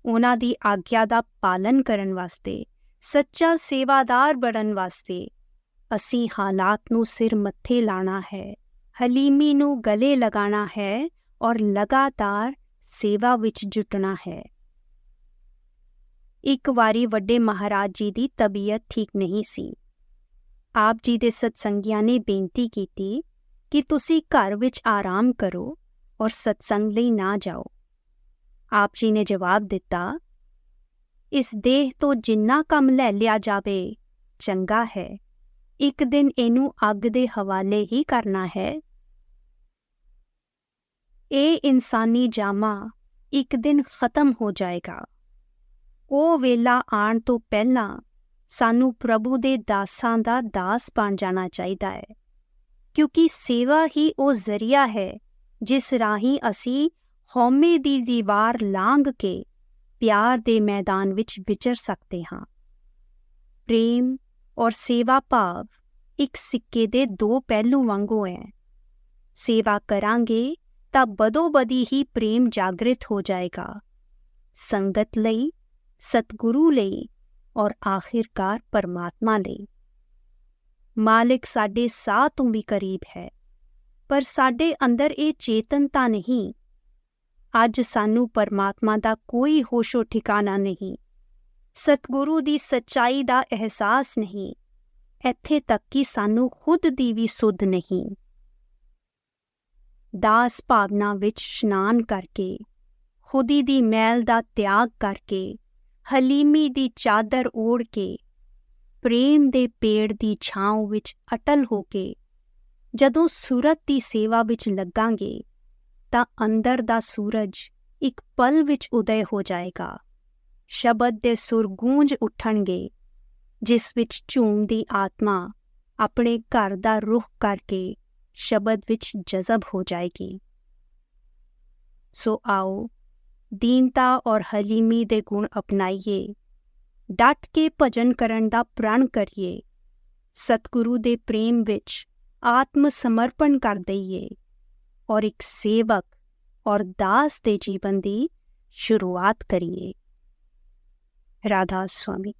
ਉਹਨਾਂ ਦੀ ਆਗਿਆ ਦਾ ਪਾਲਨ ਕਰਨ ਵਾਸਤੇ, ਸੱਚਾ ਸੇਵਾਦਾਰ ਬਣਨ ਵਾਸਤੇ ਅਸੀਂ ਹਾਲਾਤ ਨੂੰ ਸਿਰ ਮੱਥੇ ਲਾਣਾ ਹੈ, ਹਲੀਮੀ ਨੂੰ ਗਲੇ ਲਗਾਣਾ ਹੈ ਔਰ ਲਗਾਤਾਰ ਸੇਵਾ ਵਿੱਚ ਜੁਟਣਾ ਹੈ। ਇੱਕ ਵਾਰੀ ਵੱਡੇ ਮਹਾਰਾਜ ਜੀ ਦੀ ਤਬੀਅਤ ਠੀਕ ਨਹੀਂ ਸੀ। ਆਪ ਜੀ ਦੇ ਸਤਸੰਗੀਆਂ ਨੇ ਬੇਨਤੀ ਕੀਤੀ ਕਿ ਤੁਸੀਂ ਘਰ ਵਿੱਚ ਆਰਾਮ ਕਰੋ ਔਰ ਸਤਸੰਗ ਲਈ ਨਾ ਜਾਓ। ਆਪ ਜੀ ਨੇ ਜਵਾਬ ਦਿੱਤਾ, ਇਸ ਦੇਹ ਤੋਂ ਜਿੰਨਾ ਕੰਮ ਲੈ ਲਿਆ ਜਾਵੇ ਚੰਗਾ ਹੈ, ਇੱਕ ਦਿਨ ਇਹਨੂੰ ਅੱਗ ਦੇ ਹਵਾਲੇ ਹੀ ਕਰਨਾ ਹੈ। ਇਹ ਇਨਸਾਨੀ ਜਾਮਾ ਇੱਕ ਦਿਨ ਖਤਮ ਹੋ ਜਾਏਗਾ। ਉਹ ਵੇਲਾ ਆਉਣ ਤੋਂ ਪਹਿਲਾਂ ਸਾਨੂੰ ਪ੍ਰਭੂ ਦੇ ਦਾਸਾਂ ਦਾ ਦਾਸ ਬਣ ਜਾਣਾ ਚਾਹੀਦਾ ਹੈ, ਕਿਉਂਕਿ ਸੇਵਾ ਹੀ ਉਹ ਜ਼ਰੀਆ ਹੈ ਜਿਸ ਰਾਹੀਂ ਅਸੀਂ ਹਉਮੈ ਦੀ ਦੀਵਾਰ ਲਾਂਘ ਕੇ ਪਿਆਰ ਦੇ ਮੈਦਾਨ ਵਿੱਚ ਵਿਚਰ ਸਕਦੇ ਹਾਂ। ਪ੍ਰੇਮ ਔਰ ਸੇਵਾ ਭਾਵ ਇੱਕ ਸਿੱਕੇ ਦੇ ਦੋ ਪਹਿਲੂ ਵਾਂਗੂ ਹੈ। ਸੇਵਾ ਕਰਾਂਗੇ ਤਾਂ ਬਦੋ-ਬਦੀ ਹੀ ਪ੍ਰੇਮ ਜਾਗਰਿਤ ਹੋ ਜਾਏਗਾ, ਸੰਗਤ ਲਈ, ਸਤਿਗੁਰੂ ਲਈ ਔਰ ਆਖਿਰਕਾਰ ਪਰਮਾਤਮਾ ਲਈ। ਮਾਲਿਕ ਸਾਡੇ ਸਾਹ ਤੋਂ ਵੀ ਕਰੀਬ ਹੈ, ਪਰ ਸਾਡੇ ਅੰਦਰ ਇਹ ਚੇਤਨਤਾ ਨਹੀਂ। ਅੱਜ ਸਾਨੂੰ ਪਰਮਾਤਮਾ ਦਾ ਕੋਈ ਹੋਸ਼ੋ ਠਿਕਾਣਾ ਨਹੀਂ, ਸਤਿਗੁਰੂ ਦੀ ਸੱਚਾਈ ਦਾ ਅਹਿਸਾਸ ਨਹੀਂ, ਇੱਥੇ ਤੱਕ ਕਿ ਸਾਨੂੰ ਖੁਦ ਦੀ ਵੀ ਸੁੱਧ ਨਹੀਂ। ਦਾਸ ਭਾਵਨਾ ਵਿੱਚ ਇਸ਼ਨਾਨ ਕਰਕੇ, ਖੁਦੀ ਦੀ ਮੈਲ ਦਾ ਤਿਆਗ ਕਰਕੇ, ਹਲੀਮੀ ਦੀ ਚਾਦਰ ਓੜ ਕੇ, ਪ੍ਰੇਮ ਦੇ ਪੇੜ ਦੀ ਛਾਂਵ ਵਿੱਚ ਅਟਲ ਹੋ ਕੇ ਜਦੋਂ ਸੁਰਤ ਦੀ ਸੇਵਾ ਵਿੱਚ ਲੱਗਾਂਗੇ ਤਾਂ ਅੰਦਰ ਦਾ ਸੂਰਜ ਇੱਕ ਪਲ ਵਿੱਚ ਉਦੈ ਹੋ ਜਾਏਗਾ। ਸ਼ਬਦ ਦੇ ਸੁਰ ਗੂੰਜ ਉੱਠਣਗੇ, ਜਿਸ ਵਿੱਚ ਝੂਮਦੀ ਆਤਮਾ ਆਪਣੇ ਘਰ ਦਾ ਰੁਖ ਕਰਕੇ ਸ਼ਬਦ ਵਿੱਚ ਜਜ਼ਬ ਹੋ ਜਾਏਗੀ। ਸੋ ਆਓ ਦੀਨਤਾ ਔਰ ਹਲੀਮੀ ਦੇ ਗੁਣ ਅਪਣਾਈਏ, ਡਟ ਕੇ ਭਜਨ ਕਰਨ ਦਾ ਪ੍ਰਣ ਕਰੀਏ, ਸਤਿਗੁਰੂ ਦੇ ਪ੍ਰੇਮ ਵਿੱਚ ਆਤਮ ਸਮਰਪਣ ਕਰ ਦਈਏ ਔਰ ਇੱਕ ਸੇਵਕ ਔਰ ਦਾਸ ਦੇ ਜੀਵਨ ਦੀ ਸ਼ੁਰੂਆਤ ਕਰੀਏ। ਰਾਧਾ ਸੁਆਮੀ।